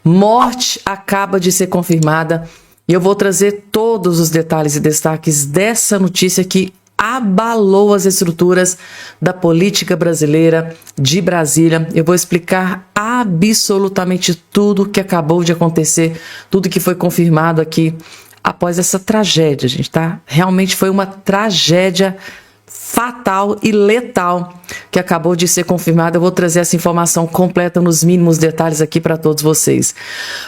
Morte acaba de ser confirmada e eu vou trazer todos os detalhes e destaques dessa notícia que abalou as estruturas da política brasileira de Brasília. Eu vou explicar absolutamente tudo que acabou de acontecer, tudo que foi confirmado aqui após essa tragédia, gente, tá? Realmente foi uma tragédia fatal e letal que acabou de ser confirmada. Eu vou trazer essa informação completa nos mínimos detalhes aqui para todos vocês.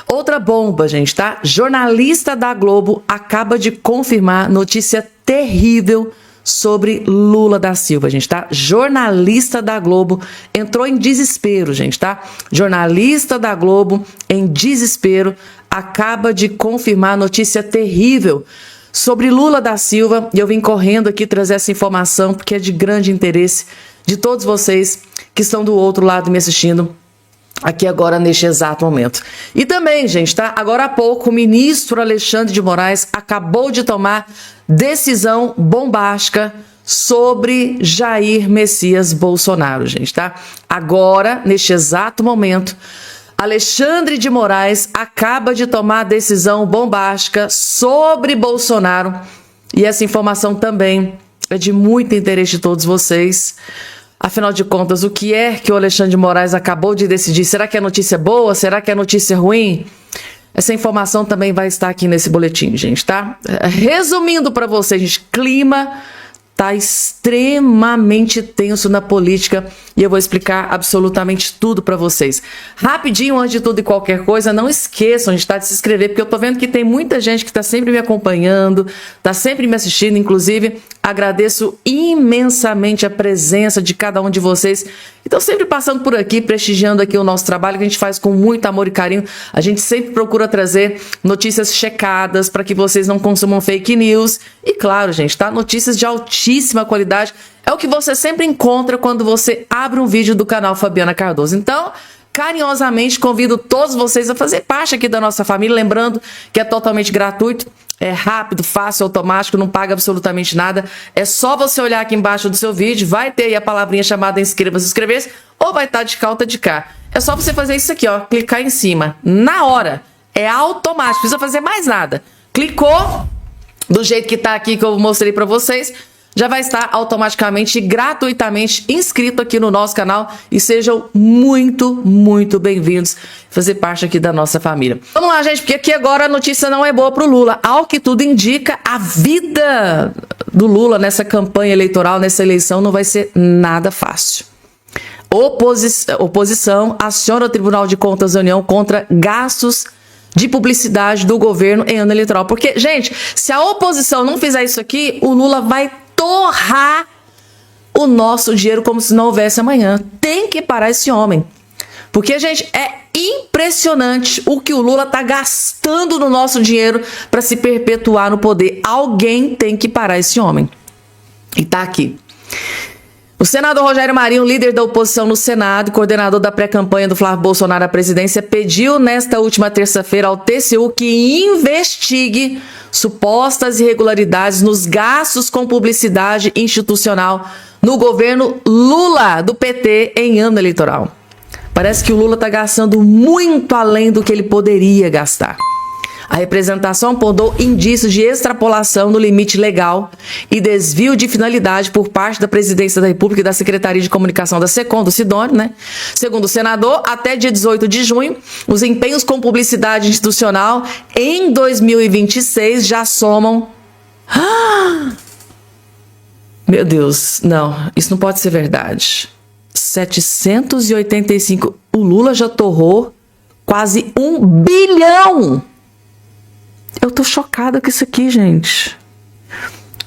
Outra bomba, gente, tá? Jornalista da Globo acaba de confirmar notícia terrível sobre Lula da Silva, gente, tá? Jornalista da Globo entrou em desespero, gente, tá? Jornalista da Globo em desespero acaba de confirmar notícia terrível sobre Lula da Silva, e eu vim correndo aqui trazer essa informação porque é de grande interesse de todos vocês que estão do outro lado me assistindo aqui agora neste exato momento. E também, gente, tá? Agora há pouco o ministro Alexandre de Moraes acabou de tomar decisão bombástica sobre Jair Messias Bolsonaro, gente, tá? Agora, neste exato momento, Alexandre de Moraes acaba de tomar decisão bombástica sobre Bolsonaro e essa informação também é de muito interesse de todos vocês. Afinal de contas, o que é que o Alexandre de Moraes acabou de decidir? Será que é notícia boa? Será que é notícia ruim? Essa informação também vai estar aqui nesse boletim, gente, tá? Resumindo para vocês, gente, clima tá extremamente tenso na política e eu vou explicar absolutamente tudo para vocês. Rapidinho, antes de tudo e qualquer coisa, não esqueçam de se inscrever, porque eu tô vendo que tem muita gente que tá sempre me acompanhando, tá sempre me assistindo, inclusive agradeço imensamente a presença de cada um de vocês que estão sempre passando por aqui, prestigiando aqui o nosso trabalho, que a gente faz com muito amor e carinho. A gente sempre procura trazer notícias checadas para que vocês não consumam fake news e, claro, gente, tá? Notícias de altíssima qualidade. É o que você sempre encontra quando você abre um vídeo do canal Fabiana Cardoso. Então, carinhosamente convido todos vocês a fazer parte aqui da nossa família, lembrando que é totalmente gratuito, é rápido, fácil, automático, não paga absolutamente nada. É só você olhar aqui embaixo do seu vídeo, vai ter aí a palavrinha chamada inscreva-se, inscrever-se, ou vai estar de cá ou tá de cá. É só você fazer isso aqui, ó, clicar em cima, na hora. É automático, não precisa fazer mais nada. Clicou, do jeito que tá aqui que eu mostrei para vocês, já vai estar automaticamente e gratuitamente inscrito aqui no nosso canal e sejam muito, muito bem-vindos a fazer parte aqui da nossa família. Vamos lá, gente, porque aqui agora a notícia não é boa pro Lula. Ao que tudo indica, a vida do Lula nessa campanha eleitoral, nessa eleição, não vai ser nada fácil. Oposição aciona o Tribunal de Contas da União contra gastos de publicidade do governo em ano eleitoral. Porque, gente, se a oposição não fizer isso aqui, o Lula vai torrar o nosso dinheiro como se não houvesse amanhã. Tem que parar esse homem. Porque, gente, é impressionante o que o Lula tá gastando no nosso dinheiro para se perpetuar no poder. Alguém tem que parar esse homem. E tá aqui. O senador Rogério Marinho, líder da oposição no Senado e coordenador da pré-campanha do Flávio Bolsonaro à presidência, pediu nesta última terça-feira ao TCU que investigue supostas irregularidades nos gastos com publicidade institucional no governo Lula, do PT, em ano eleitoral. Parece que o Lula está gastando muito além do que ele poderia gastar. A representação apontou indícios de extrapolação no limite legal e desvio de finalidade por parte da Presidência da República e da Secretaria de Comunicação da SECOM, do Sidônio, né? Segundo o senador, até dia 18 de junho, os empenhos com publicidade institucional em 2026 já somam... Meu Deus, não, isso não pode ser verdade. 785... O Lula já torrou quase 1 bilhão. Eu tô chocada com isso aqui, gente.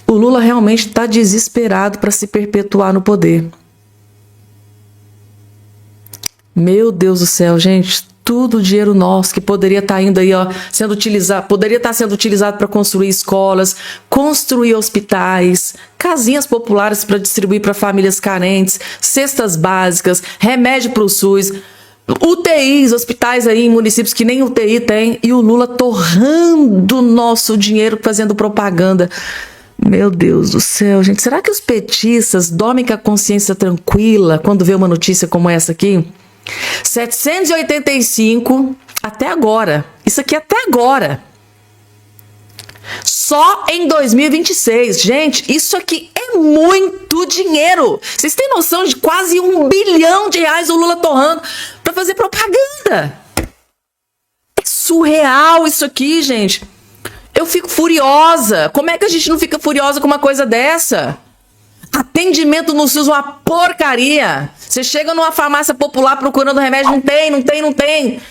O Lula realmente tá desesperado para se perpetuar no poder. Meu Deus do céu, gente. Tudo dinheiro nosso que poderia estar indo aí, ó, sendo utilizado, poderia estar sendo utilizado para construir escolas, construir hospitais, casinhas populares para distribuir para famílias carentes, cestas básicas, remédio para o SUS, UTIs, hospitais aí em municípios que nem UTI tem, e o Lula torrando nosso dinheiro fazendo propaganda. Meu Deus do céu, gente. Será que os petistas dormem com a consciência tranquila quando vê uma notícia como essa aqui? 785 Até agora. Isso aqui até agora. Só em 2026. Gente, isso aqui é muito dinheiro. Vocês têm noção de quase R$1 bilhão o Lula torrando para fazer propaganda? É surreal isso aqui, gente. Eu fico furiosa. Como é que a gente não fica furiosa com uma coisa dessa? Atendimento no SUS, uma porcaria. Você chega numa farmácia popular procurando remédio, não tem.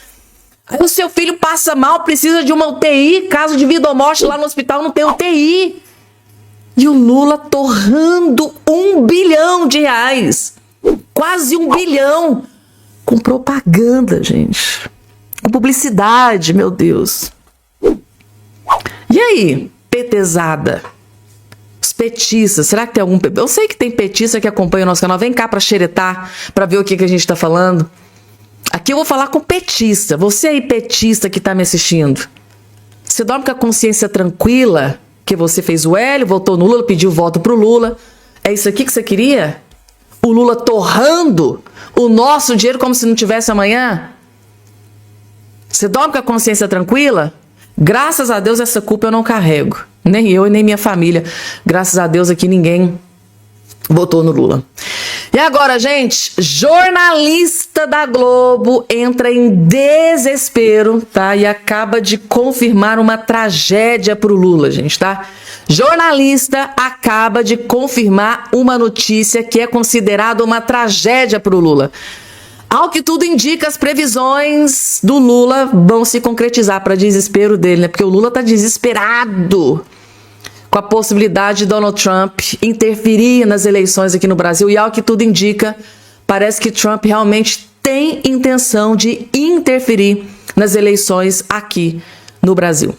Aí o seu filho passa mal, precisa de uma UTI, caso de vida ou morte lá no hospital, não tem UTI. E o Lula torrando R$1 bilhão. Quase R$1 bilhão. Com propaganda, gente. Com publicidade, meu Deus. E aí, petezada? Os petistas, será que tem algum... Eu sei que tem petista que acompanha o nosso canal. Vem cá pra xeretar, pra ver o que a gente tá falando. Aqui eu vou falar com petista. Você aí, petista que tá me assistindo. Você dorme com a consciência tranquila que você fez o Hélio, votou no Lula, pediu voto pro Lula. É isso aqui que você queria? O Lula torrando o nosso dinheiro como se não tivesse amanhã? Você dorme com a consciência tranquila? Graças a Deus essa culpa eu não carrego. Nem eu e nem minha família. Graças a Deus aqui ninguém votou no Lula. E agora, gente, jornalista da Globo entra em desespero, tá? E acaba de confirmar uma tragédia pro Lula, gente, tá? Jornalista acaba de confirmar uma notícia que é considerada uma tragédia pro Lula. Ao que tudo indica, as previsões do Lula vão se concretizar para desespero dele, né? Porque o Lula tá desesperado com a possibilidade de Donald Trump interferir nas eleições aqui no Brasil. E ao que tudo indica, parece que Trump realmente tem intenção de interferir nas eleições aqui no Brasil.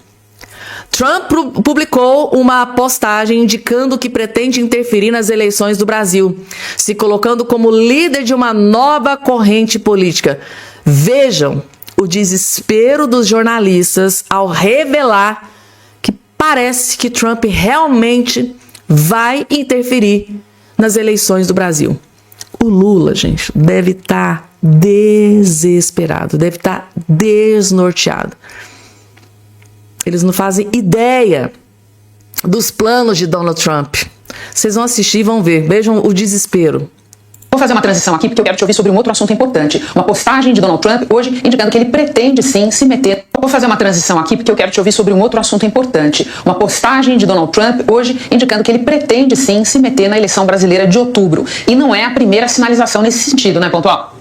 Trump publicou uma postagem indicando que pretende interferir nas eleições do Brasil, se colocando como líder de uma nova corrente política. Vejam o desespero dos jornalistas ao revelar que parece que Trump realmente vai interferir nas eleições do Brasil. O Lula, gente, deve estar desesperado, deve estar desnorteado. Eles não fazem ideia dos planos de Donald Trump. Vocês vão assistir e vão ver. Vejam o desespero. Vou fazer uma transição aqui porque eu quero te ouvir sobre um outro assunto importante. Uma postagem de Donald Trump hoje indicando que ele pretende sim se meter. Vou fazer uma transição aqui porque eu quero te ouvir sobre um outro assunto importante. Uma postagem de Donald Trump hoje indicando que ele pretende sim se meter na eleição brasileira de outubro. E não é a primeira sinalização nesse sentido, né, Pontual?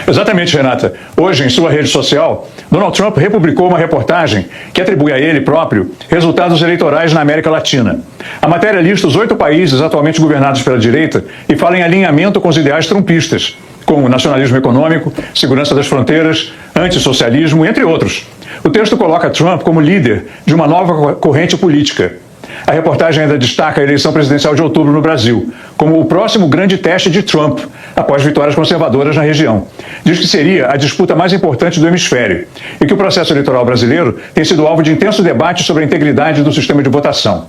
Exatamente, Renata. Hoje, em sua rede social, Donald Trump republicou uma reportagem que atribui a ele próprio resultados eleitorais na América Latina. A matéria lista os 8 países atualmente governados pela direita e fala em alinhamento com os ideais trumpistas, como nacionalismo econômico, segurança das fronteiras, antissocialismo, entre outros. O texto coloca Trump como líder de uma nova corrente política. A reportagem ainda destaca a eleição presidencial de outubro no Brasil, como o próximo grande teste de Trump, após vitórias conservadoras na região. Diz que seria a disputa mais importante do hemisfério e que o processo eleitoral brasileiro tem sido alvo de intenso debate sobre a integridade do sistema de votação.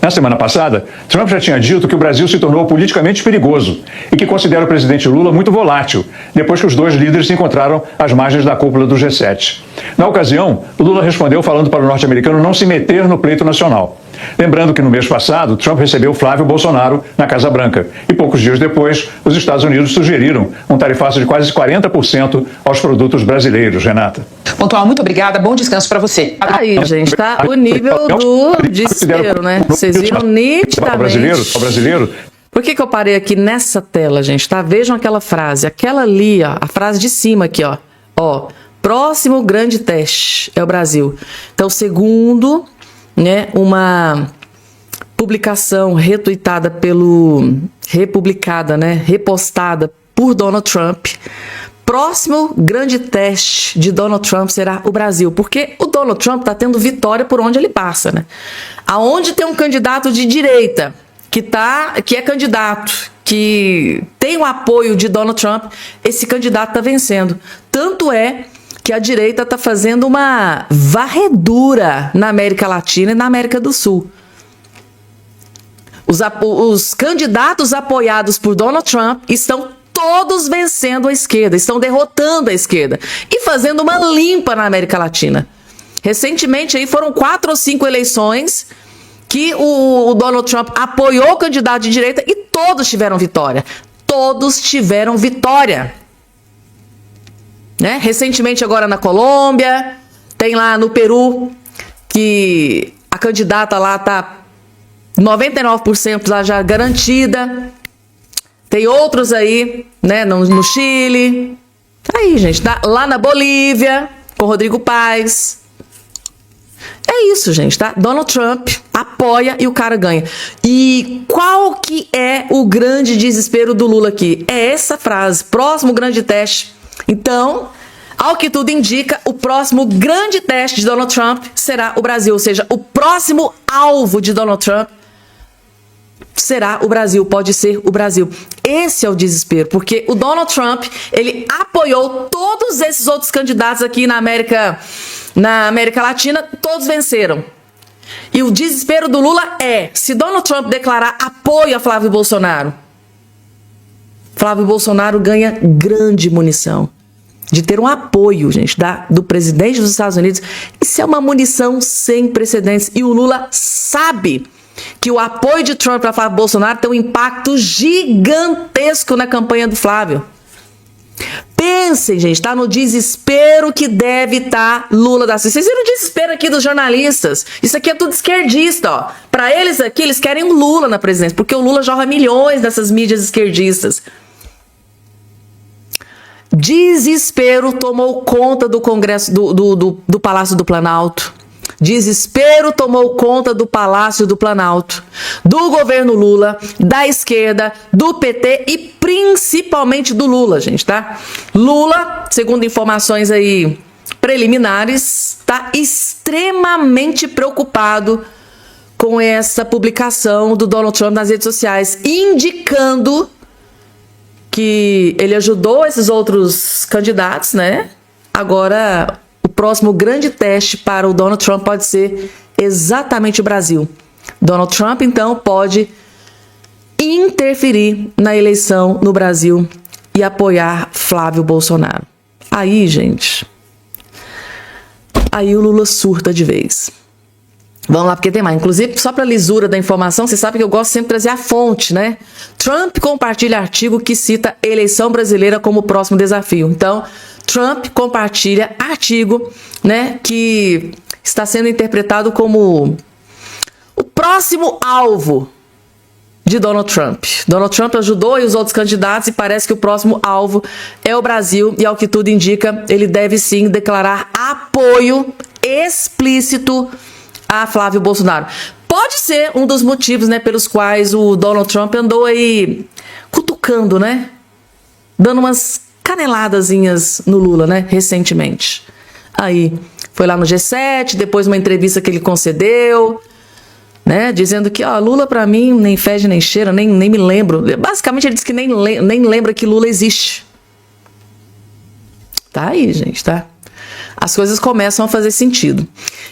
Na semana passada, Trump já tinha dito que o Brasil se tornou politicamente perigoso e que considera o presidente Lula muito volátil, depois que os dois líderes se encontraram às margens da cúpula do G7. Na ocasião, Lula respondeu falando para o norte-americano não se meter no pleito nacional. Lembrando que no mês passado, Trump recebeu Flávio Bolsonaro na Casa Branca e poucos dias depois, os Estados Unidos sugeriram um tarifaço de quase 40% aos produtos brasileiros, Renata. Pontual, muito obrigada, bom descanso para você. Aí, gente, tá o nível do desespero, né? Vocês viram nitidamente. Brasileiro. Por que eu parei aqui nessa tela, gente, tá? Vejam aquela frase, aquela ali, ó, a frase de cima aqui, ó. Ó, próximo grande teste é o Brasil. Então, segundo, né, uma publicação retuitada repostada por Donald Trump, próximo grande teste de Donald Trump será o Brasil, porque o Donald Trump está tendo vitória por onde ele passa, né? Aonde tem um candidato de direita que é candidato, que tem o apoio de Donald Trump, esse candidato está vencendo. Tanto é que a direita está fazendo uma varredura na América Latina e na América do Sul. Os candidatos apoiados por Donald Trump estão todos vencendo a esquerda, estão derrotando a esquerda e fazendo uma limpa na América Latina. Recentemente aí foram 4 ou 5 eleições que o Donald Trump apoiou o candidato de direita e todos tiveram vitória. Todos tiveram vitória. Né? Recentemente agora na Colômbia, tem lá no Peru, que a candidata lá tá 99% lá já garantida. Tem outros aí, né, no Chile. Tá aí, gente, tá lá na Bolívia, com Rodrigo Paes. É isso, gente, tá? Donald Trump apoia e o cara ganha. E qual que é o grande desespero do Lula aqui? É essa frase, próximo grande teste. Então, ao que tudo indica, o próximo grande teste de Donald Trump será o Brasil. Ou seja, o próximo alvo de Donald Trump será o Brasil, pode ser o Brasil. Esse é o desespero, porque o Donald Trump, ele apoiou todos esses outros candidatos aqui na América Latina, todos venceram. E o desespero do Lula é, se Donald Trump declarar apoio a Flávio Bolsonaro, Flávio Bolsonaro ganha grande munição de ter um apoio, gente, do presidente dos Estados Unidos. Isso é uma munição sem precedentes. E o Lula sabe que o apoio de Trump para Flávio Bolsonaro tem um impacto gigantesco na campanha do Flávio. Pensem, gente, tá no desespero que deve estar Lula da Silva. Vocês viram o desespero aqui dos jornalistas? Isso aqui é tudo esquerdista, ó. Para eles aqui, eles querem o Lula na presidência, porque o Lula jorra milhões dessas mídias esquerdistas. Desespero tomou conta do Congresso, do Palácio do Planalto. Desespero tomou conta do Palácio do Planalto, do governo Lula, da esquerda, do PT e principalmente do Lula, gente, tá? Lula, segundo informações aí preliminares, tá extremamente preocupado com essa publicação do Donald Trump nas redes sociais, indicando que ele ajudou esses outros candidatos, né? Agora, o próximo grande teste para o Donald Trump pode ser exatamente o Brasil. Donald Trump, então, pode interferir na eleição no Brasil e apoiar Flávio Bolsonaro. Aí, gente, aí o Lula surta de vez. Vamos lá, porque tem mais. Inclusive, só para lisura da informação, você sabe que eu gosto sempre de trazer a fonte, né? Trump compartilha artigo que cita eleição brasileira como próximo desafio. Então, Trump compartilha artigo, né, que está sendo interpretado como o próximo alvo de Donald Trump. Donald Trump ajudou os outros candidatos e parece que o próximo alvo é o Brasil e, ao que tudo indica, ele deve sim declarar apoio explícito a Flávio Bolsonaro. Pode ser um dos motivos, né, pelos quais o Donald Trump andou aí cutucando, né, dando umas caneladazinhas no Lula, né, recentemente. Aí foi lá no G7, depois uma entrevista que ele concedeu, né, dizendo que, ó, Lula pra mim nem fede nem cheira, nem me lembro. Basicamente ele disse que nem lembra que Lula existe. Tá aí, gente, tá? As coisas começam a fazer sentido.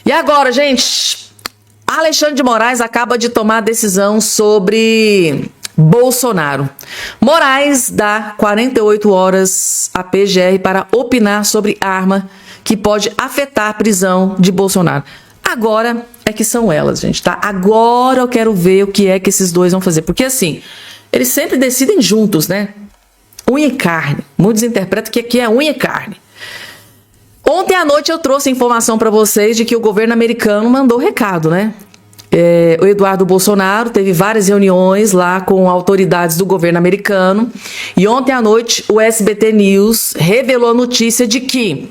E agora, gente, Alexandre de Moraes acaba de tomar decisão sobre Bolsonaro. Moraes dá 48 horas à PGR para opinar sobre arma que pode afetar a prisão de Bolsonaro. Agora é que são elas, gente, tá? Agora eu quero ver o que é que esses dois vão fazer. Porque, assim, eles sempre decidem juntos, né? Unha e carne. Muitos interpretam que aqui é unha e carne. Ontem à noite eu trouxe informação para vocês de que o governo americano mandou recado, né? O Eduardo Bolsonaro teve várias reuniões lá com autoridades do governo americano. E ontem à noite o SBT News revelou a notícia de que,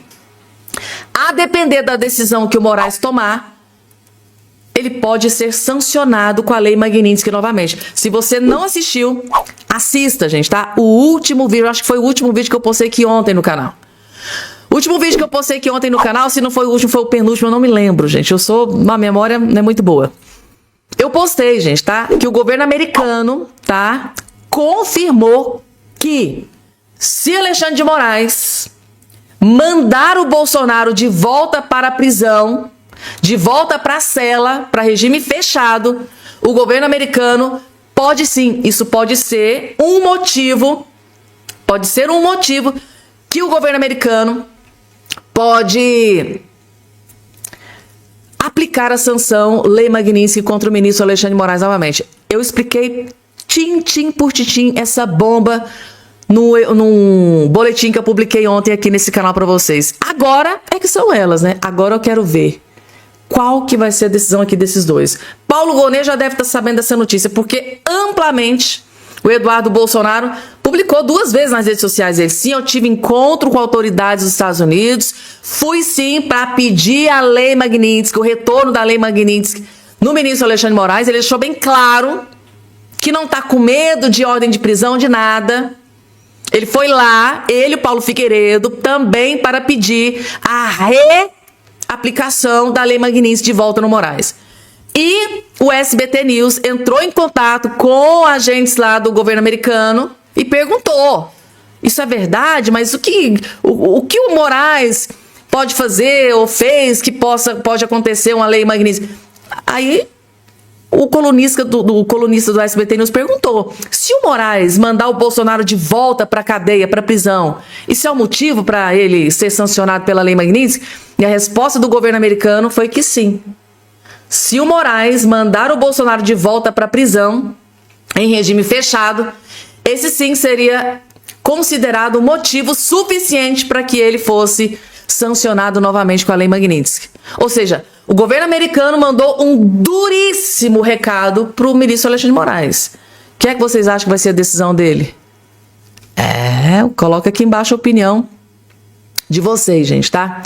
a depender da decisão que o Moraes tomar, ele pode ser sancionado com a Lei Magnitsky novamente. Se você não assistiu, assista, gente, tá? O último vídeo, acho que foi o último vídeo que eu postei aqui ontem no canal. O último vídeo que eu postei aqui ontem no canal, se não foi o último, foi o penúltimo, eu não me lembro, gente. Uma memória não é muito boa. Eu postei, gente, tá? Que o governo americano, tá? Confirmou que se Alexandre de Moraes mandar o Bolsonaro de volta para a prisão, de volta para a cela, para regime fechado, o governo americano pode sim, isso pode ser um motivo Pode ser um motivo que o governo americano pode aplicar a sanção Lei Magnitsky contra o ministro Alexandre de Moraes novamente. Eu expliquei tintim por tintim essa bomba num boletim que eu publiquei ontem aqui nesse canal para vocês. Agora é que são elas, né? Agora eu quero ver qual que vai ser a decisão aqui desses dois. Paulo Gonet já deve estar sabendo dessa notícia, porque amplamente o Eduardo Bolsonaro publicou 2 vezes nas redes sociais dele. Sim, eu tive encontro com autoridades dos Estados Unidos, fui sim para pedir a Lei Magnitsky, o retorno da Lei Magnitsky no ministro Alexandre de Moraes. Ele deixou bem claro que não está com medo de ordem de prisão, de nada. Ele foi lá, ele e o Paulo Figueiredo, também para pedir a reaplicação da Lei Magnitsky de volta no Moraes. E o SBT News entrou em contato com agentes lá do governo americano e perguntou: isso é verdade? Mas o que o Moraes pode fazer ou fez que pode acontecer uma Lei Magnitsky? Aí o colunista do SBT News perguntou: se o Moraes mandar o Bolsonaro de volta para a cadeia, para a prisão, isso é o motivo para ele ser sancionado pela Lei Magnitsky? E a resposta do governo americano foi que sim. Se o Moraes mandar o Bolsonaro de volta para a prisão, em regime fechado, esse sim seria considerado motivo suficiente para que ele fosse sancionado novamente com a Lei Magnitsky. Ou seja, o governo americano mandou um duríssimo recado para o ministro Alexandre de Moraes. O que é que vocês acham que vai ser a decisão dele? Coloca aqui embaixo a opinião de vocês, gente, tá?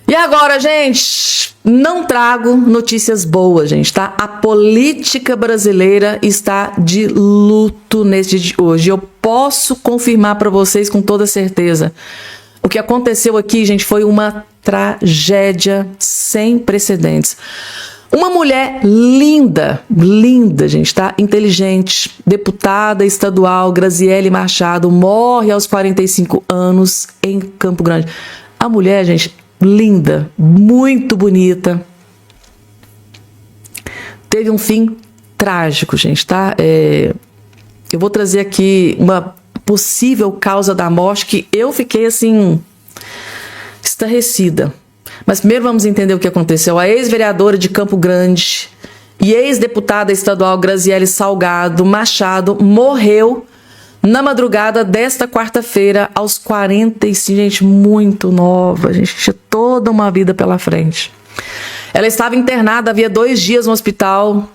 E agora, gente, não trago notícias boas, gente, tá? A política brasileira está de luto neste dia de hoje. Eu posso confirmar para vocês com toda certeza. O que aconteceu aqui, gente, foi uma tragédia sem precedentes. Uma mulher linda, gente, tá? Inteligente, deputada estadual Graziele Machado, morre aos 45 anos em Campo Grande. A mulher, gente, linda, muito bonita. Teve um fim trágico, gente, tá? Eu vou trazer aqui uma possível causa da morte que eu fiquei, assim, estarrecida. Mas primeiro vamos entender o que aconteceu. A ex-vereadora de Campo Grande e ex-deputada estadual Graziele Salgado Machado morreu na madrugada desta quarta-feira, aos 45, gente, muito nova, gente, tinha toda uma vida pela frente. Ela estava internada havia 2 dias no hospital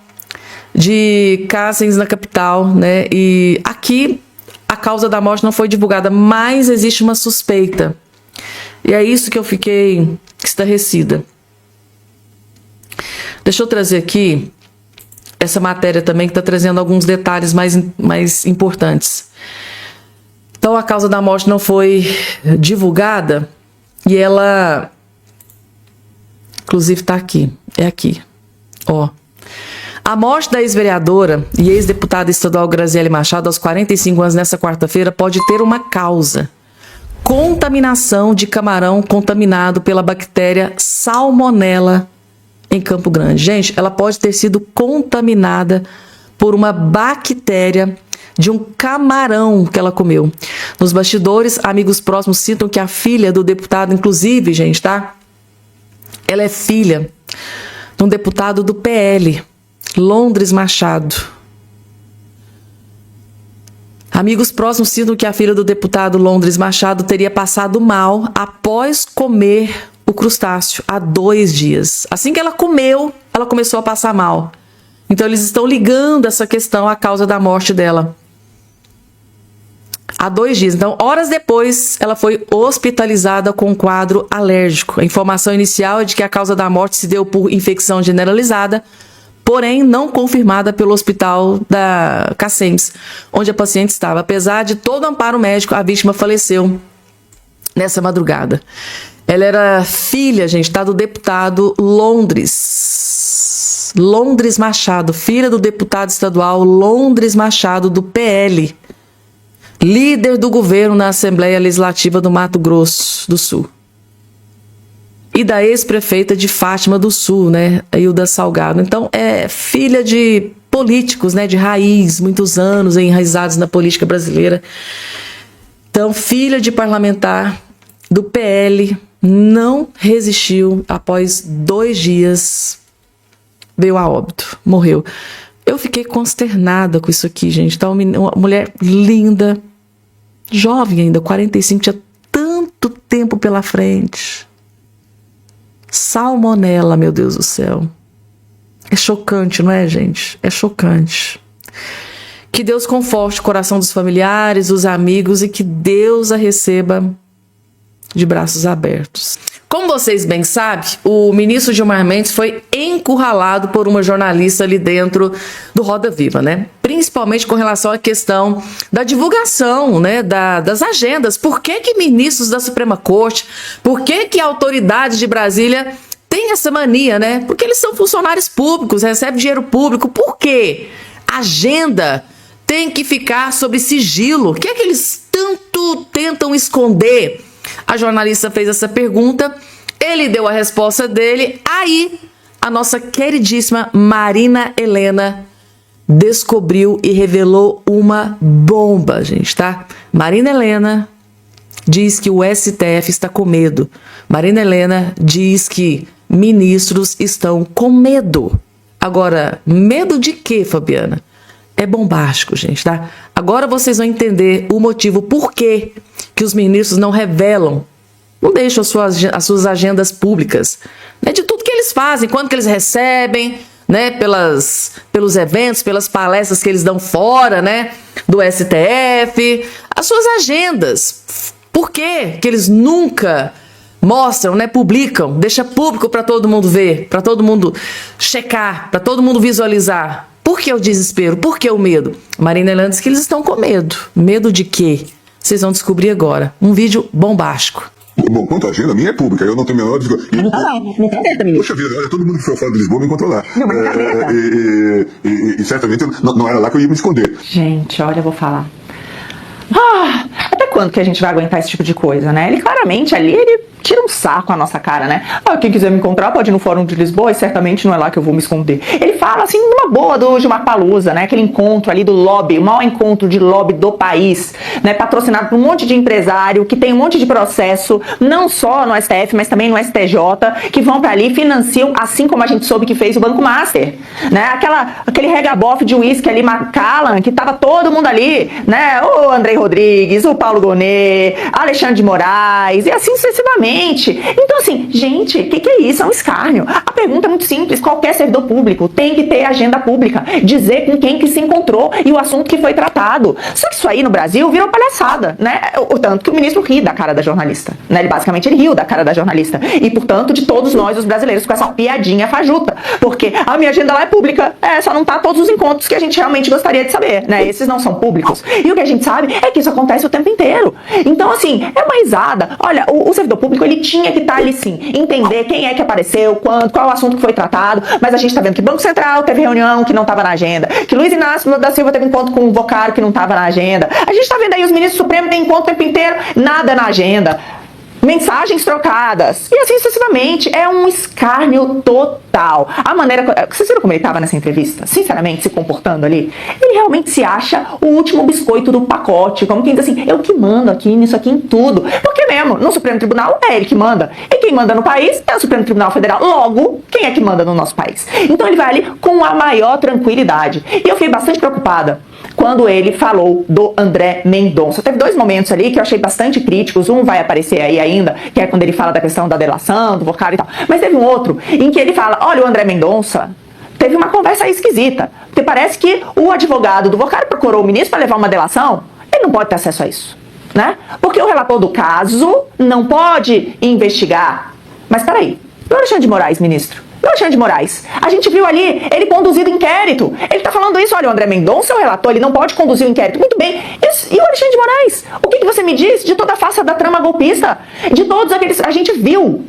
de Cassens, na capital, né? E aqui a causa da morte não foi divulgada, mas existe uma suspeita. E é isso que eu fiquei estarrecida. Deixa eu trazer aqui essa matéria também, que está trazendo alguns detalhes mais importantes. Então, a causa da morte não foi divulgada e ela, inclusive, está aqui. É aqui. Ó. A morte da ex-vereadora e ex-deputada estadual Graziele Machado, aos 45 anos, nessa quarta-feira, pode ter uma causa: contaminação de camarão contaminado pela bactéria Salmonella em Campo Grande. Gente, ela pode ter sido contaminada por uma bactéria de um camarão que ela comeu. Nos bastidores, amigos próximos citam que a filha do deputado, inclusive, gente, tá? Ela é filha de um deputado do PL, Londres Machado. Amigos próximos citam que a filha do deputado Londres Machado teria passado mal após comer o crustáceo há 2 dias. Assim que ela comeu, ela começou a passar mal. Então eles estão ligando essa questão à causa da morte dela. Há 2 dias. Então, horas depois, ela foi hospitalizada com um quadro alérgico. A informação inicial é de que a causa da morte se deu por infecção generalizada, porém não confirmada pelo hospital da Cassens, onde a paciente estava. Apesar de todo o amparo médico, a vítima faleceu nessa madrugada. Ela era filha, gente, tá, do deputado Londres Machado, filha do deputado estadual Londres Machado, do PL, líder do governo na Assembleia Legislativa do Mato Grosso do Sul. E da ex-prefeita de Fátima do Sul, né, Hilda Salgado. Então, é filha de políticos, né, de raiz, muitos anos enraizados na política brasileira. Então, filha de parlamentar do PL não resistiu, após 2 dias veio a óbito, morreu. Eu fiquei consternada com isso aqui, gente. Então, uma mulher linda, jovem ainda, 45, tinha tanto tempo pela frente. Salmonela, meu Deus do céu. É chocante, não é, gente? É chocante. Que Deus conforte o coração dos familiares, dos amigos, e que Deus a receba de braços abertos. Como vocês bem sabem, o ministro Gilmar Mendes foi encurralado por uma jornalista ali dentro do Roda Viva, né? Principalmente com relação à questão da divulgação, né, das agendas. Por que ministros da Suprema Corte, por que autoridades de Brasília têm essa mania, né? Porque eles são funcionários públicos, recebem dinheiro público. Por quê? Agenda tem que ficar sob sigilo. O que é que eles tanto tentam esconder? A jornalista fez essa pergunta, ele deu a resposta dele, aí a nossa queridíssima Marina Helena descobriu e revelou uma bomba, gente, tá? Marina Helena diz que o STF está com medo. Marina Helena diz que ministros estão com medo. Agora, medo de quê, Fabiana? É bombástico, gente, tá? Agora vocês vão entender o motivo por que os ministros não revelam, não deixam as suas agendas públicas, né, de tudo que eles fazem, quando que eles recebem, né, pelos eventos, pelas palestras que eles dão fora, né, do STF, as suas agendas. Por que eles nunca mostram, né, publicam, deixa público para todo mundo ver, para todo mundo checar, para todo mundo visualizar? Por que o desespero? Por que o medo? Marina Helena diz que eles estão com medo. Medo de quê? Vocês vão descobrir agora. Um vídeo bombástico. Bom, quanto à agenda, a minha é pública, eu não tenho a menor dificuldade. Não cadeta, ministro. Poxa vida, olha, todo mundo que foi fora de Lisboa me encontrou lá. Não, mas cadeta. E certamente não era lá que eu ia me esconder. Gente, olha, eu vou falar. Até quando que a gente vai aguentar esse tipo de coisa, né? Ele claramente ali, ele tira um sarro com a nossa cara, né? Quem quiser me encontrar pode ir no Fórum de Lisboa e certamente não é lá que eu vou me esconder. Ele fala assim, numa boa do Gilmar Palusa, né? Aquele encontro ali do lobby, o maior encontro de lobby do país, né? Patrocinado por um monte de empresário, que tem um monte de processo, não só no STF, mas também no STJ, que vão pra ali e financiam, assim como a gente soube que fez o Banco Master, né? Aquele regabofe de uísque ali, Macallan, que tava todo mundo ali, né? O Andrei Rodrigues, o Paulo Gonet, Alexandre de Moraes, e assim sucessivamente. Então, assim, gente, o que é isso? É um escárnio. A pergunta é muito simples. Qualquer servidor público tem que ter agenda pública, dizer com quem que se encontrou e o assunto que foi tratado. Só que isso aí no Brasil virou palhaçada, né? O tanto que o ministro ri da cara da jornalista, né? Ele riu da cara da jornalista. E, portanto, de todos nós, os brasileiros, com essa piadinha fajuta. Porque a minha agenda lá é pública. Só não tá todos os encontros que a gente realmente gostaria de saber, né? Esses não são públicos. E o que a gente sabe é que isso acontece o tempo inteiro. Então, assim, é uma risada. Olha, o servidor público, ele tinha que estar ali sim, entender quem é que apareceu, quando, qual o assunto que foi tratado, mas a gente está vendo que o Banco Central teve reunião que não estava na agenda, que Luiz Inácio da Silva teve encontro com o Vocário que não estava na agenda, a gente está vendo aí os ministros supremos têm encontro o tempo inteiro, nada na agenda, mensagens trocadas, e assim sucessivamente. É um escárnio total. A maneira... Vocês viram como ele estava nessa entrevista? Sinceramente, se comportando ali? Ele realmente se acha o último biscoito do pacote, como quem diz assim, eu que mando aqui, nisso aqui, em tudo. Porque mesmo, no Supremo Tribunal, é ele que manda. E quem manda no país é o Supremo Tribunal Federal. Logo, quem é que manda no nosso país? Então ele vai ali com a maior tranquilidade. E eu fiquei bastante preocupada quando ele falou do André Mendonça. Teve 2 momentos ali que eu achei bastante críticos. Um vai aparecer aí ainda, que é quando ele fala da questão da delação, do Vocário e tal. Mas teve um outro em que ele fala, olha, o André Mendonça teve uma conversa aí esquisita. Porque parece que o advogado do Vocário procurou o ministro para levar uma delação. Ele não pode ter acesso a isso, né? Porque o relator do caso não pode investigar. Mas peraí, e o Alexandre de Moraes, ministro? O Alexandre de Moraes, a gente viu ali ele conduzindo inquérito. Ele tá falando isso, olha, o André Mendonça é o relator, ele não pode conduzir o inquérito. Muito bem, e o Alexandre de Moraes? O que você me diz de toda a face da trama golpista? De todos aqueles... A gente viu,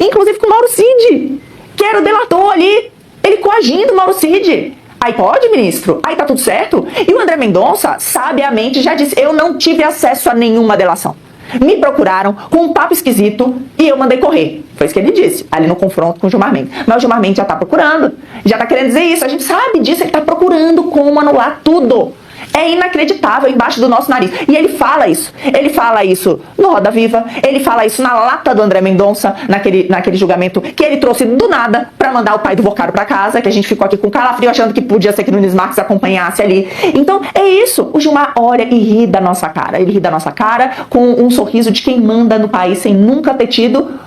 inclusive com o Mauro Cid, que era o delator ali, ele coagindo o Mauro Cid. Aí pode, ministro? Aí tá tudo certo? E o André Mendonça, sabiamente, já disse, eu não tive acesso a nenhuma delação. Me procuraram com um papo esquisito e eu mandei correr. Foi isso que ele disse, ali no confronto com o Gilmar Mendes. Mas o Gilmar Mendes já tá procurando, já tá querendo dizer isso. A gente sabe disso, ele tá procurando como anular tudo. É inacreditável, embaixo do nosso nariz. E ele fala isso. Ele fala isso no Roda Viva, ele fala isso na lata do André Mendonça, naquele julgamento que ele trouxe do nada pra mandar o pai do Vocaro pra casa, que a gente ficou aqui com calafrio achando que podia ser que o Nunes Marques acompanhasse ali. Então, é isso. O Gilmar olha e ri da nossa cara. Ele ri da nossa cara com um sorriso de quem manda no país sem nunca ter tido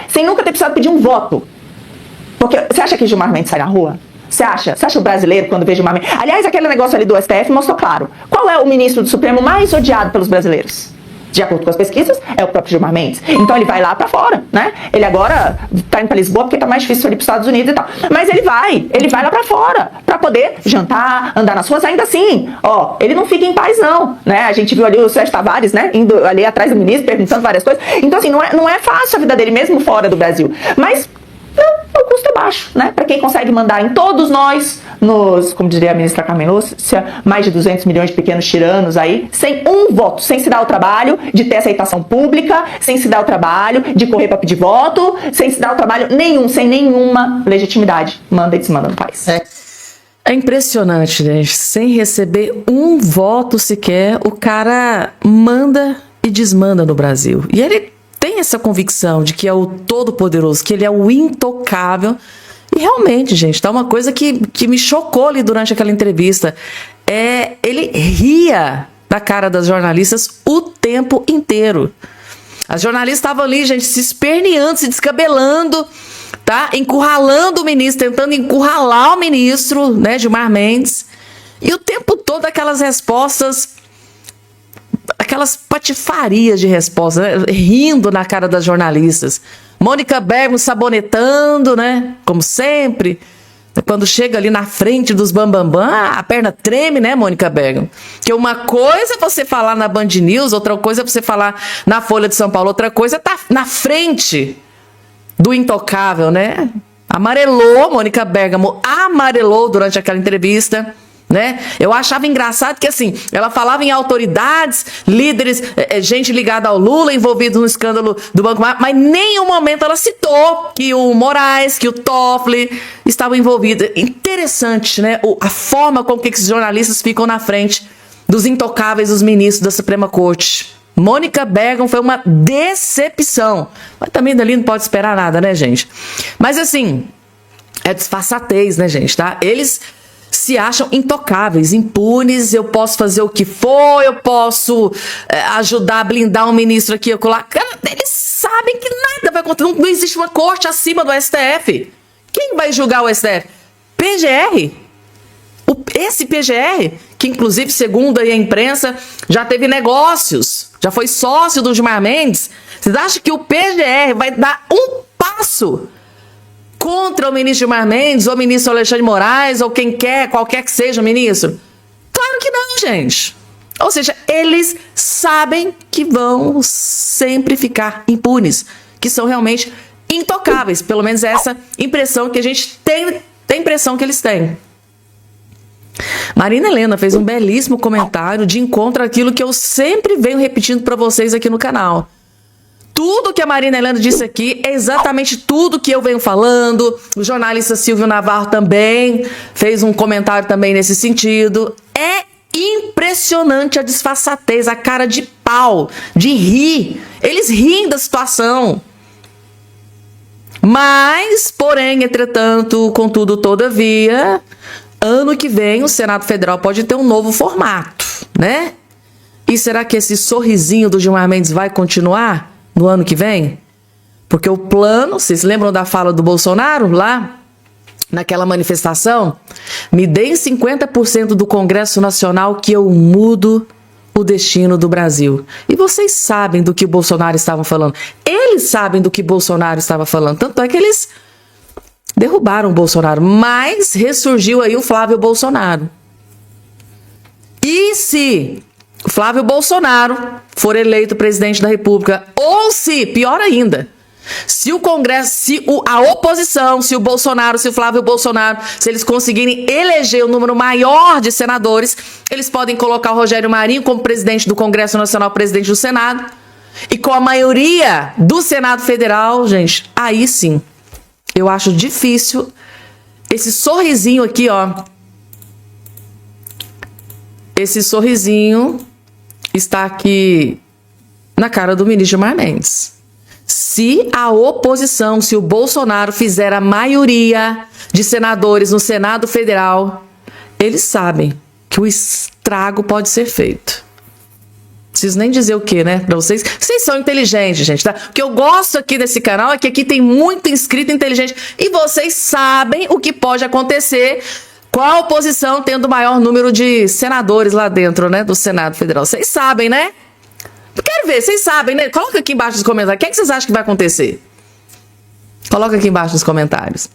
sem nunca ter precisado pedir um voto. Porque você acha que Gilmar Mendes sai na rua? Você acha o brasileiro quando vê Gilmar Mendes? Aliás, aquele negócio ali do STF mostrou claro. Qual é o ministro do Supremo mais odiado pelos brasileiros? De acordo com as pesquisas, é o próprio Gilmar Mendes. Então ele vai lá pra fora, né? Ele agora tá indo pra Lisboa porque tá mais difícil ir pros Estados Unidos e tal. Mas ele vai lá pra fora, pra poder jantar, andar nas ruas, ainda assim. Ó, ele não fica em paz não, né? A gente viu ali o Sérgio Tavares, né? Indo ali atrás do ministro, perguntando várias coisas. Então assim, não é fácil a vida dele, mesmo fora do Brasil. Mas o custo é baixo, né? Para quem consegue mandar em todos nós, como diria a ministra Carmen Lúcia, mais de 200 milhões de pequenos tiranos aí, sem um voto, sem se dar o trabalho de ter aceitação pública, sem se dar o trabalho de correr para pedir voto, sem se dar o trabalho nenhum, sem nenhuma legitimidade. Manda e desmanda no país. É impressionante, gente. Sem receber um voto sequer, o cara manda e desmanda no Brasil. E ele tem essa convicção de que é o todo-poderoso, que ele é o intocável. E realmente, gente, tá uma coisa que me chocou ali durante aquela entrevista. Ele ria da cara das jornalistas o tempo inteiro. As jornalistas estavam ali, gente, se esperneando, se descabelando, tá? Encurralando o ministro, tentando encurralar o ministro, né, Gilmar Mendes. E o tempo todo aquelas respostas, aquelas patifarias de resposta, né? Rindo na cara das jornalistas. Mônica Bergamo sabonetando, né? Como sempre. Quando chega ali na frente dos bambambam, a perna treme, né, Mônica Bergamo? Que uma coisa é você falar na Band News, outra coisa é você falar na Folha de São Paulo, outra coisa é tá na frente do intocável, né? Amarelou, Mônica Bergamo amarelou durante aquela entrevista, né? Eu achava engraçado que, assim, ela falava em autoridades, líderes, gente ligada ao Lula, envolvido no escândalo do Banco, mas em nenhum momento ela citou que o Moraes, que o Toffoli estavam envolvidos. Interessante, né? A forma com que esses jornalistas ficam na frente dos intocáveis, dos ministros da Suprema Corte. Mônica Bergamo foi uma decepção. Mas também dali não pode esperar nada, né, gente? Mas, assim, é disfarçatez, né, gente, tá? Eles se acham intocáveis, impunes, eu posso fazer o que for, eu posso ajudar a blindar um ministro aqui, acolá. Eles sabem que nada vai acontecer, não existe uma corte acima do STF. Quem vai julgar o STF? PGR. Esse PGR, que inclusive, segundo aí a imprensa, já teve negócios, já foi sócio do Gilmar Mendes. Vocês acham que o PGR vai dar um passo contra o ministro Gilmar Mendes, ou o ministro Alexandre de Moraes, ou quem quer, qualquer que seja o ministro? Claro que não, gente. Ou seja, eles sabem que vão sempre ficar impunes, que são realmente intocáveis. Pelo menos essa impressão que a gente tem a impressão que eles têm. Marina Helena fez um belíssimo comentário de encontro àquilo que eu sempre venho repetindo para vocês aqui no canal. Tudo que a Marina Helena disse aqui é exatamente tudo que eu venho falando. O jornalista Silvio Navarro também fez um comentário também nesse sentido. É impressionante a disfarçatez, a cara de pau, de rir. Eles riem da situação. Mas, porém, entretanto, contudo, todavia, ano que vem o Senado Federal pode ter um novo formato, né? E será que esse sorrisinho do Gilmar Mendes vai continuar no ano que vem? Porque o plano, vocês lembram da fala do Bolsonaro lá, naquela manifestação? Me deem 50% do Congresso Nacional que eu mudo o destino do Brasil. E vocês sabem do que o Bolsonaro estava falando. Eles sabem do que o Bolsonaro estava falando. Tanto é que eles derrubaram o Bolsonaro. Mas ressurgiu aí o Flávio Bolsonaro. E se o Flávio Bolsonaro for eleito presidente da República, ou se, pior ainda, se o Congresso, se a oposição, se o Bolsonaro, se o Flávio Bolsonaro, se eles conseguirem eleger o número maior de senadores, eles podem colocar o Rogério Marinho como presidente do Congresso Nacional, presidente do Senado, e com a maioria do Senado Federal, gente, aí sim, eu acho difícil esse sorrisinho aqui, ó, esse sorrisinho está aqui na cara do ministro Gilmar Mendes. Se a oposição, se o Bolsonaro fizer a maioria de senadores no Senado Federal, eles sabem que o estrago pode ser feito. Preciso nem dizer o que, né? Pra vocês. Vocês são inteligentes, gente, tá? O que eu gosto aqui desse canal é que aqui tem muito inscrito inteligente. E vocês sabem o que pode acontecer com a oposição tendo o maior número de senadores lá dentro, né? Do Senado Federal. Vocês sabem, né? Quero ver, vocês sabem, né? Coloca aqui embaixo nos comentários. O que é que vocês acham que vai acontecer? Coloca aqui embaixo nos comentários.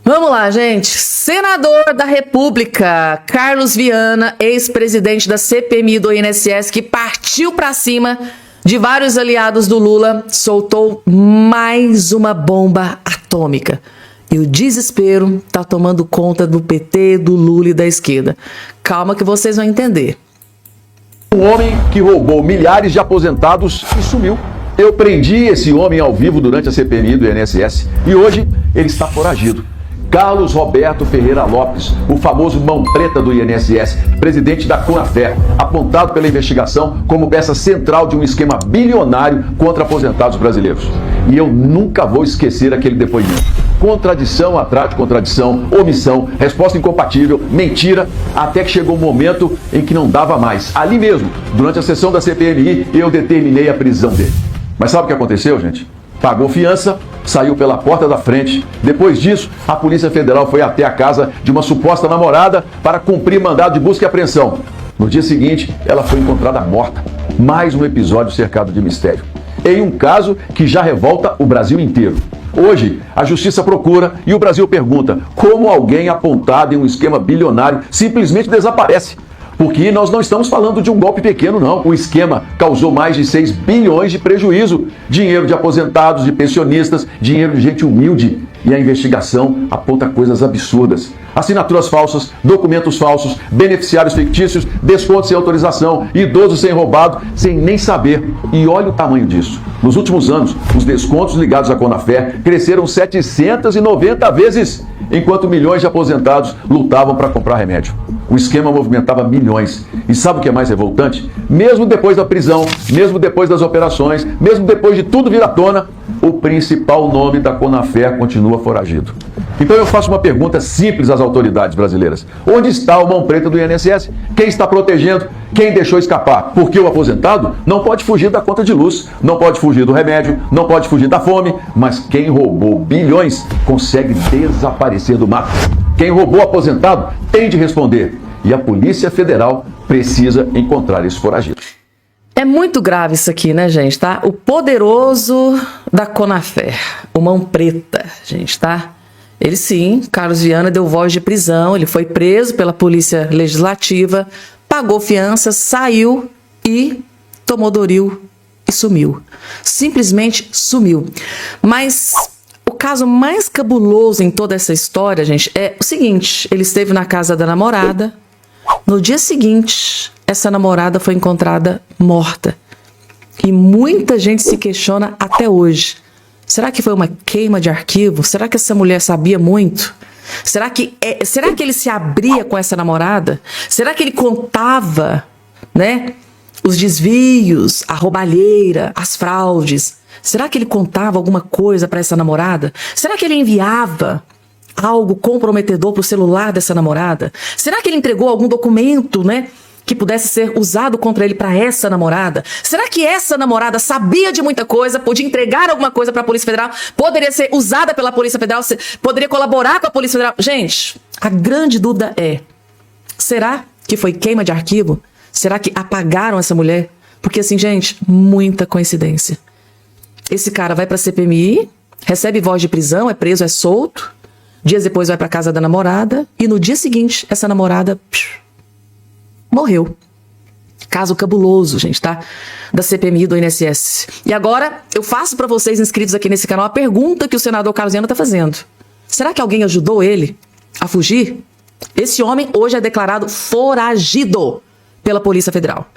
Vamos lá, gente. Senador da República, Carlos Viana, ex-presidente da CPMI do INSS, que partiu para cima de vários aliados do Lula, soltou mais uma bomba atômica. E o desespero tá tomando conta do PT, do Lula e da esquerda. Calma que vocês vão entender. Um homem que roubou milhares de aposentados e sumiu. Eu prendi esse homem ao vivo durante a CPMI do INSS e hoje ele está foragido. Carlos Roberto Ferreira Lopes, o famoso mão preta do INSS, presidente da Conafer, apontado pela investigação como peça central de um esquema bilionário contra aposentados brasileiros. E eu nunca vou esquecer aquele depoimento. Contradição atrás de contradição, omissão, resposta incompatível, mentira, até que chegou um momento em que não dava mais. Ali mesmo, durante a sessão da CPMI, eu determinei a prisão dele. Mas sabe o que aconteceu, gente? Pagou fiança, saiu pela porta da frente. Depois disso, a Polícia Federal foi até a casa de uma suposta namorada para cumprir mandado de busca e apreensão. No dia seguinte, ela foi encontrada morta. Mais um episódio cercado de mistério. Em um caso que já revolta o Brasil inteiro. Hoje, a Justiça procura e o Brasil pergunta como alguém apontado em um esquema bilionário simplesmente desaparece. Porque nós não estamos falando de um golpe pequeno, não. O esquema causou mais de 6 bilhões de prejuízo. Dinheiro de aposentados, de pensionistas, dinheiro de gente humilde. E a investigação aponta coisas absurdas. Assinaturas falsas, documentos falsos, beneficiários fictícios, descontos sem autorização, idosos sem roubado, sem nem saber. E olha o tamanho disso. Nos últimos anos, os descontos ligados à Conafer cresceram 790 vezes, enquanto milhões de aposentados lutavam para comprar remédio. O esquema movimentava milhões. E sabe o que é mais revoltante? Mesmo depois da prisão, mesmo depois das operações, mesmo depois de tudo vir à tona, o principal nome da Conafer continua foragido. Então eu faço uma pergunta simples às autoridades brasileiras. Onde está o mão preta do INSS? Quem está protegendo? Quem deixou escapar? Porque o aposentado não pode fugir da conta de luz, não pode fugir do remédio, não pode fugir da fome, mas quem roubou bilhões consegue desaparecer do mapa. Quem roubou aposentado tem de responder. E a Polícia Federal precisa encontrar esse foragido. É muito grave isso aqui, né, gente, tá? O poderoso da Conafer, o mão preta, gente, tá? Ele sim, Carlos Viana, deu voz de prisão, ele foi preso pela Polícia Legislativa, pagou fiança, saiu e tomou Doril e sumiu. Simplesmente sumiu. Mas o caso mais cabuloso em toda essa história, gente, é o seguinte: ele esteve na casa da namorada, no dia seguinte, essa namorada foi encontrada morta. E muita gente se questiona até hoje. Será que foi uma queima de arquivo? Será que essa mulher sabia muito? Será que ele se abria com essa namorada? Será que ele contava, né, os desvios, a roubalheira, as fraudes? Será que ele contava alguma coisa para essa namorada? Será que ele enviava algo comprometedor para o celular dessa namorada? Será que ele entregou algum documento, né, que pudesse ser usado contra ele para essa namorada? Será que essa namorada sabia de muita coisa, podia entregar alguma coisa para a Polícia Federal, poderia ser usada pela Polícia Federal, poderia colaborar com a Polícia Federal? Gente, a grande dúvida é: será que foi queima de arquivo? Será que apagaram essa mulher? Porque assim, gente, muita coincidência. Esse cara vai para a CPMI, recebe voz de prisão, é preso, é solto, dias depois vai para casa da namorada e no dia seguinte essa namorada morreu. Caso cabuloso, gente, tá? Da CPMI do INSS. E agora eu faço para vocês inscritos aqui nesse canal a pergunta que o senador Carlos Viana tá fazendo. Será que alguém ajudou ele a fugir? Esse homem hoje é declarado foragido pela Polícia Federal.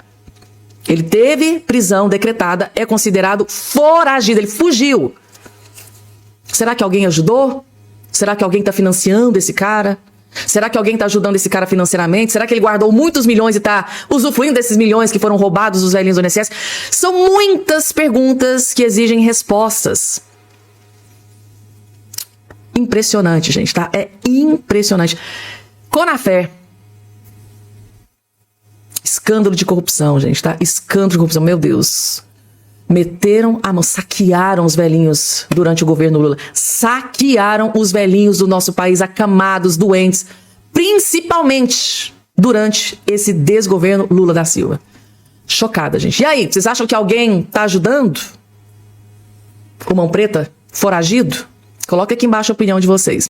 Ele teve prisão decretada, é considerado foragido, ele fugiu. Será que alguém ajudou? Será que alguém está financiando esse cara? Será que alguém está ajudando esse cara financeiramente? Será que ele guardou muitos milhões e está usufruindo desses milhões que foram roubados dos velhinhos do INSS? São muitas perguntas que exigem respostas. Impressionante, gente, tá? É impressionante. Conafé. Escândalo de corrupção, gente, tá? Escândalo de corrupção, meu Deus. Meteram a mão, saquearam os velhinhos durante o governo Lula. Saquearam os velhinhos do nosso país, acamados, doentes, principalmente durante esse desgoverno Lula da Silva. Chocada, gente. E aí, vocês acham que alguém tá ajudando o Mão Preta, foragido? Coloca aqui embaixo a opinião de vocês.